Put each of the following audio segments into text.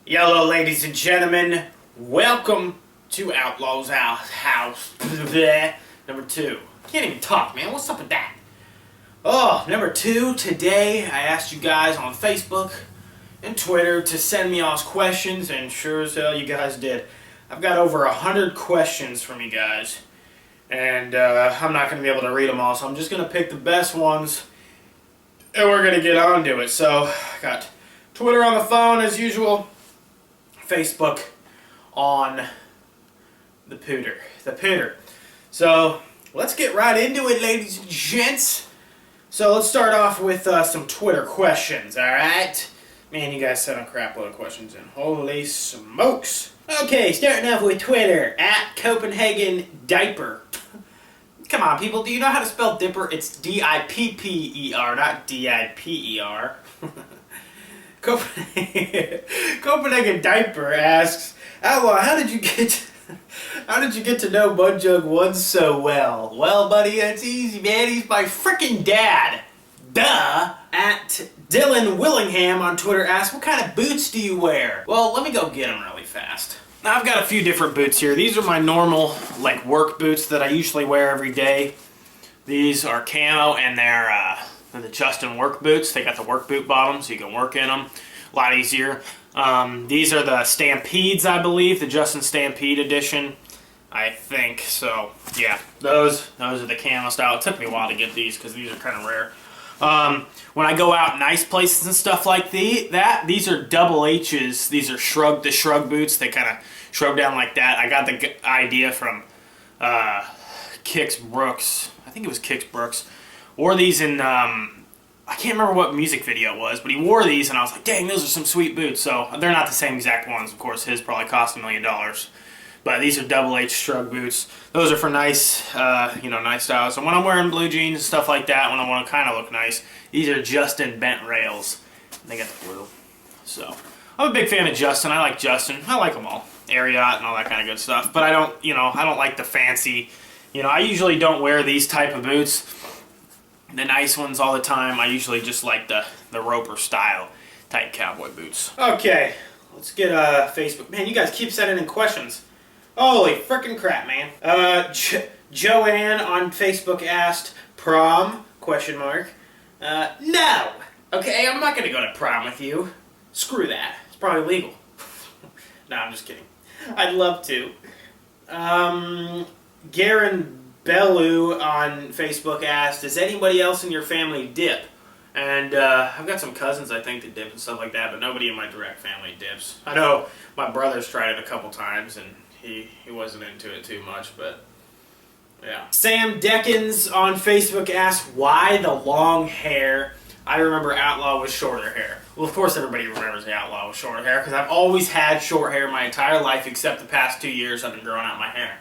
Hello, ladies and gentlemen. Welcome to Outlaws Outhouse. Number 2. Can't even talk, man. What's up with that? Number 2. Today, I asked you guys on Facebook and Twitter to send me all questions, and sure as hell you guys did. I've got over 100 questions from you guys, and I'm not going to be able to read them all, so I'm just going to pick the best ones, and we're going to get on to it. So, I got Twitter on the phone as usual. Facebook on the pooter. So let's get right into it, ladies and gents. So let's start off with some Twitter questions, alright? Man, you guys sent a crap load of questions in. Holy smokes. Okay, starting off with Twitter, at Copenhagen Diaper. Come on, people, do you know how to spell dipper? It's D-I-P-P-E-R, not D-I-P-E-R. Copenhagen Diaper asks, Outlaw, how did you get to know Mudjug 1 so well? Well, buddy, it's easy, man. He's my freaking dad. Duh. At Dylan Willingham on Twitter asks, what kind of boots do you wear? Well, let me go get them really fast. Now, I've got a few different boots here. These are my normal, work boots that I usually wear every day. These are camo, and they're the Justin work boots. They got the work boot bottom, so you can work in them a lot easier. These are the Stampedes, I believe, the Justin Stampede edition, I think. So yeah, those are the camo style. It took me a while to get these because these are kind of rare. When I go out nice places and stuff like these are double H's. These are the shrug boots. They kind of shrug down like that. I got the idea from Kix Brooks. I think it was Kix Brooks. Wore these in, I can't remember what music video it was, but he wore these, and I was like, dang, those are some sweet boots. So they're not the same exact ones. Of course, his probably cost $1 million. But these are double H shrug boots. Those are for nice, nice styles. So when I'm wearing blue jeans and stuff like that, when I want to kind of look nice, these are Justin bent rails. They got the blue. So I'm a big fan of Justin. I like Justin. I like them all. Ariat and all that kind of good stuff. But I don't like the fancy. I usually don't wear these type of boots, the nice ones, all the time. I usually just like the Roper style type cowboy boots. Okay, let's get Facebook. Man, you guys keep sending in questions. Holy frickin' crap, man. Joanne on Facebook asked, prom? ? No. Okay, I'm not gonna go to prom with you. Screw that. It's probably legal. No, I'm just kidding. I'd love to. Garen Bellu on Facebook asked, does anybody else in your family dip? And I've got some cousins, I think, that dip and stuff like that, but nobody in my direct family dips. I know my brother's tried it a couple times, and he wasn't into it too much, but yeah. Sam Deckins on Facebook asked, why the long hair? I remember Outlaw with shorter hair. Well, of course everybody remembers the Outlaw with shorter hair, because I've always had short hair my entire life, except the past 2 years I've been growing out my hair.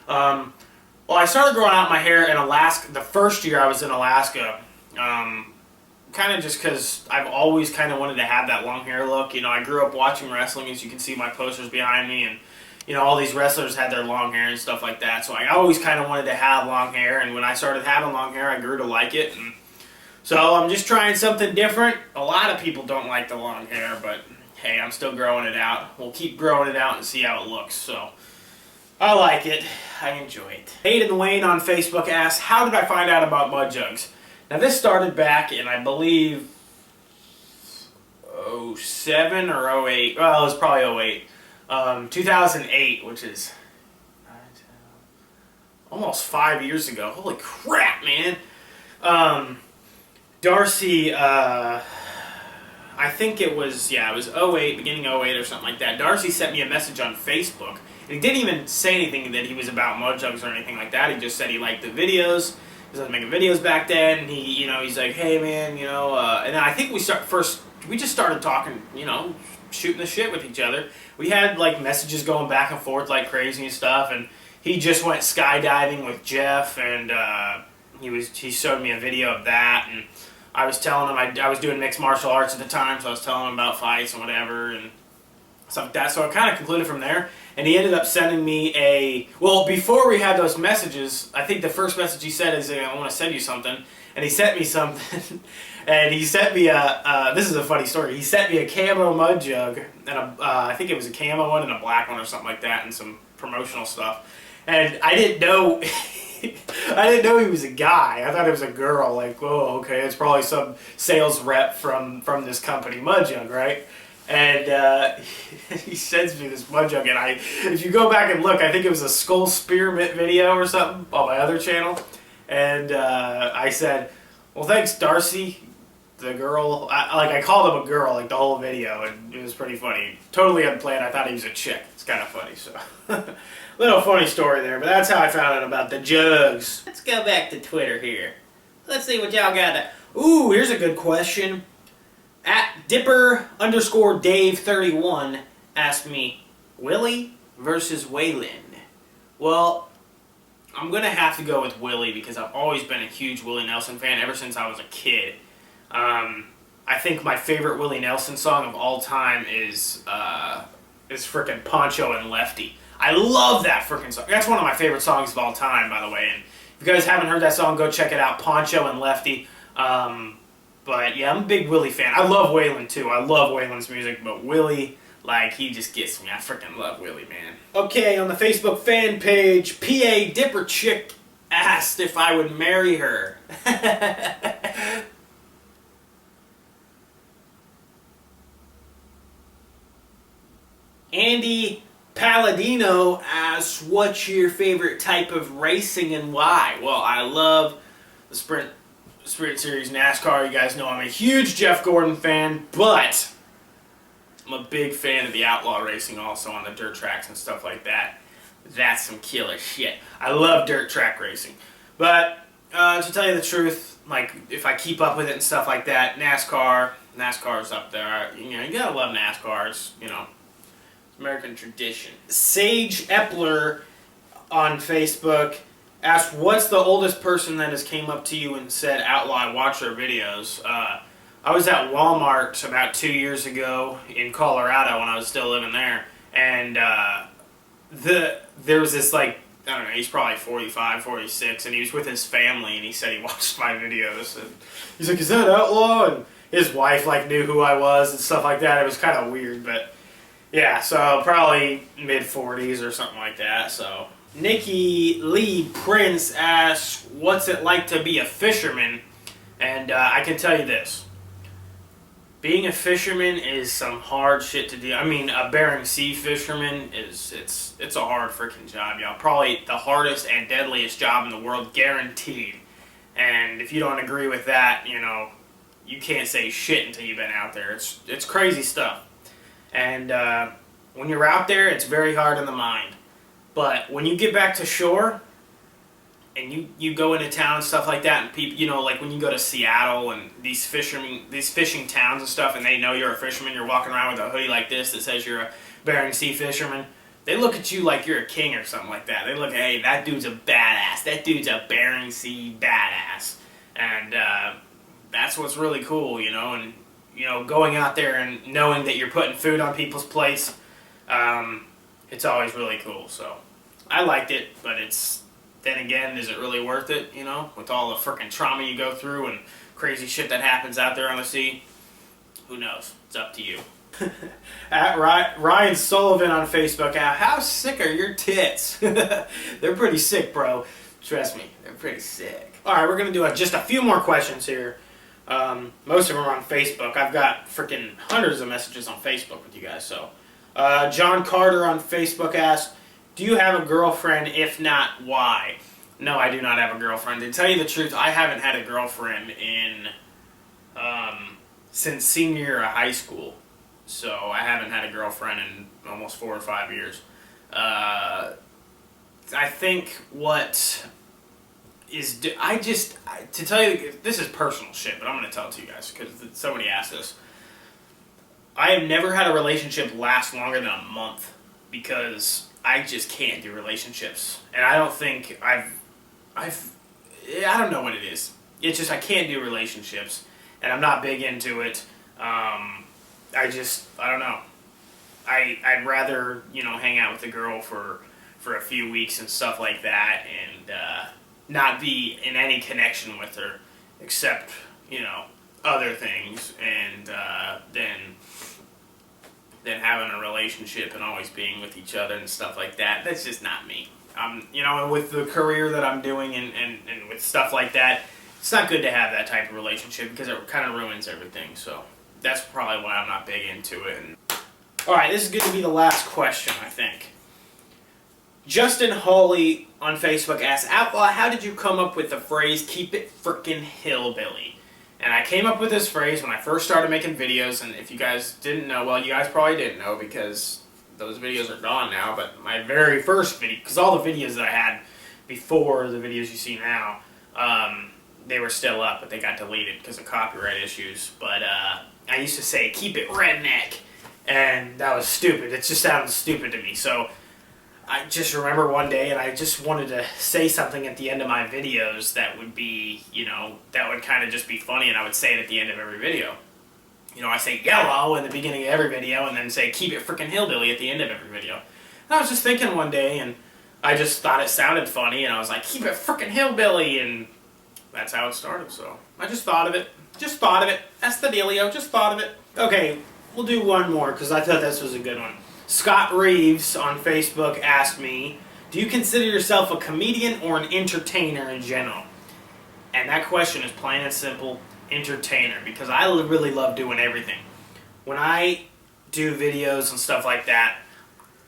Well, I started growing out my hair in Alaska, the first year I was in Alaska, kind of just because I've always kind of wanted to have that long hair look. I grew up watching wrestling, as you can see my posters behind me, and all these wrestlers had their long hair and stuff like that, so I always kind of wanted to have long hair, and when I started having long hair, I grew to like it, and so I'm just trying something different. A lot of people don't like the long hair, but hey, I'm still growing it out. We'll keep growing it out and see how it looks, so I like it. I enjoy it. Hayden Wayne on Facebook asks, how did I find out about Mudjugs? Now this started back in, I believe, 07 or 08. Well, it was probably 08. 2008, which is almost 5 years ago. Holy crap, man. Darcy, I think it was 08, beginning 08 or something like that. Darcy sent me a message on Facebook. And he didn't even say anything that he was about Mudjugs or anything like that. He just said he liked the videos. He was making videos back then. And he's like, hey man, and then I think we just started talking, shooting the shit with each other. We had messages going back and forth like crazy and stuff. And he just went skydiving with Jeff, and he showed me a video of that. And I was telling him I was doing mixed martial arts at the time, so I was telling him about fights and whatever. And stuff like that. So I kind of concluded from there. And he ended up sending me well, before we had those messages, I think the first message he said is, I want to send you something. And he sent me something. And he sent me this is a funny story. He sent me a camo mud jug, and I think it was a camo one and a black one or something like that, and some promotional stuff. And I didn't know, I didn't know he was a guy. I thought it was a girl. Like, whoa, okay, it's probably some sales rep from this company, Mud Jug, right? And he sends me this mud jug, and if you go back and look, I think it was a skull spearmint video or something on my other channel. And I said, well, thanks, Darcy. The girl, I called him a girl, like, the whole video, and it was pretty funny. Totally unplanned. I thought he was a chick. It's kind of funny, so. Little funny story there, but that's how I found out about the jugs. Let's go back to Twitter here. Let's see what y'all got to... Ooh, here's a good question. At Dipper_Dave31 asked me, Willie versus Waylon. Well, I'm going to have to go with Willie because I've always been a huge Willie Nelson fan ever since I was a kid. I think my favorite Willie Nelson song of all time is frickin' Poncho and Lefty. I love that frickin' song. That's one of my favorite songs of all time, by the way. And if you guys haven't heard that song, go check it out, Poncho and Lefty. But yeah, I'm a big Willie fan. I love Waylon too. I love Waylon's music, but Willie, like, he just gets me. I frickin' love Willie, man. Okay, on the Facebook fan page, PA Dipper Chick asked if I would marry her. Andy Palladino asks, what's your favorite type of racing and why? Well, I love the Sprint Series NASCAR. You guys know I'm a huge Jeff Gordon fan, but I'm a big fan of the outlaw racing also on the dirt tracks and stuff like that. That's some killer shit. I love dirt track racing. But to tell you the truth, like, if I keep up with it and stuff like that, NASCAR's up there. You know, you gotta love NASCAR. It's, you know, American tradition. Sage Epler on Facebook asked, what's the oldest person that has came up to you and said, Outlaw, I watch their videos? I was at Walmart about 2 years ago in Colorado when I was still living there, and there was this, like, I don't know, he's probably 45, 46, and he was with his family, and he said he watched my videos, and he's like, is that Outlaw? And his wife, like, knew who I was and stuff like that. It was kind of weird, but yeah, so probably mid-40s or something like that, so. Nikki Lee Prince asks, what's it like to be a fisherman? And I can tell you this. Being a fisherman is some hard shit to do. I mean, a Bering Sea Fisherman it's a hard freaking job, y'all. Probably the hardest and deadliest job in the world, guaranteed. And if you don't agree with that, you know, you can't say shit until you've been out there. It's crazy stuff. And when you're out there, it's very hard on the mind. But when you get back to shore, and you go into town and stuff like that, and people, you know, like when you go to Seattle and these fishing towns and stuff, and they know you're a fisherman, you're walking around with a hoodie like this that says you're a Bering Sea Fisherman, they look at you like you're a king or something like that. They look, hey, that dude's a badass. That dude's a Bering Sea badass. And that's what's really cool, you know, and you know, going out there and knowing that you're putting food on people's plates, it's always really cool. So I liked it, but then again, is it really worth it, you know, with all the frickin' trauma you go through and crazy shit that happens out there on the sea? Who knows? It's up to you. At Ryan Sullivan on Facebook, how sick are your tits? They're pretty sick, bro. Trust me, they're pretty sick. Alright, we're going to do just a few more questions here. Most of them are on Facebook. I've got freaking hundreds of messages on Facebook with you guys. So, John Carter on Facebook asked, do you have a girlfriend? If not, why? No, I do not have a girlfriend. To tell you the truth, I haven't had a girlfriend since senior year of high school. So I haven't had a girlfriend in almost 4 or 5 years. I think what is... to tell you, this is personal shit, but I'm going to tell it to you guys because somebody asked this. I have never had a relationship last longer than a month because I just can't do relationships. And I don't think I don't know what it is. It's just I can't do relationships. And I'm not big into it. I don't know. I'd rather, you know, hang out with a girl for a few weeks and stuff like that, and not be in any connection with her except, you know, other things, and then having a relationship and always being with each other and stuff like that. That's just not me. You know, with the career that I'm doing and with stuff like that, it's not good to have that type of relationship because it kind of ruins everything. So that's probably why I'm not big into it. Alright, this is going to be the last question, I think. Justin Hawley on Facebook asks, Outlaw, how did you come up with the phrase, keep it frickin' hillbilly? And I came up with this phrase when I first started making videos, and if you guys didn't know, well, you guys probably didn't know because those videos are gone now, but my very first video, because all the videos that I had before the videos you see now, they were still up, but they got deleted because of copyright issues. But I used to say, keep it redneck, and that was stupid. It just sounded stupid to me. So I just remember one day, and I just wanted to say something at the end of my videos that would be, you know, that would kind of just be funny, and I would say it at the end of every video. You know, I say yellow in the beginning of every video, and then say keep it frickin' hillbilly at the end of every video. And I was just thinking one day, and I just thought it sounded funny, and I was like, keep it frickin' hillbilly, and that's how it started. So I just thought of it. Just thought of it. That's the dealio. Just thought of it. Okay, we'll do one more, because I thought this was a good one. Scott Reeves on Facebook asked me, do you consider yourself a comedian or an entertainer in general? And that question is plain and simple, entertainer, because I really love doing everything. When I do videos and stuff like that,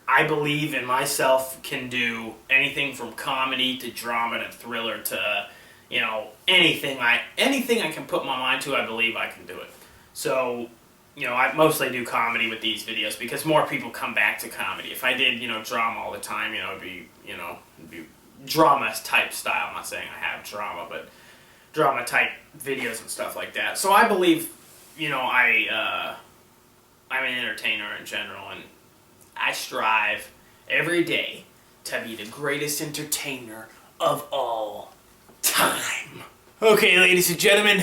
I believe in myself can do anything from comedy to drama to thriller to, you know, anything I can put my mind to, I believe I can do it. So, you know, I mostly do comedy with these videos because more people come back to comedy. If I did, you know, drama all the time, you know, it'd be drama type style. I'm not saying I have drama, but drama type videos and stuff like that. So I believe, you know, I'm an entertainer in general, and I strive every day to be the greatest entertainer of all time. Okay, ladies and gentlemen,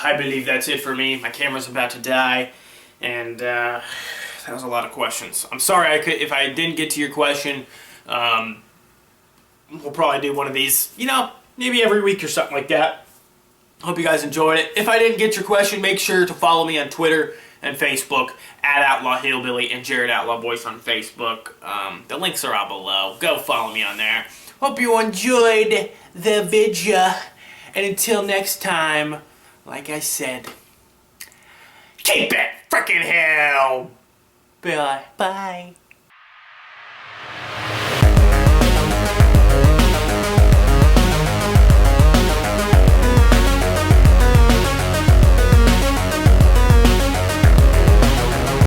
I believe that's it for me. My camera's about to die, and that was a lot of questions. I'm sorry if I didn't get to your question. We'll probably do one of these, you know, maybe every week or something like that. Hope you guys enjoyed it. If I didn't get your question, make sure to follow me on Twitter and Facebook at Outlaw Hillbilly and Jared Outlaw Voice on Facebook. The links are all below. Go follow me on there. Hope you enjoyed the video. And until next time, like I said, keep it frickin' hell. Bye. Bye.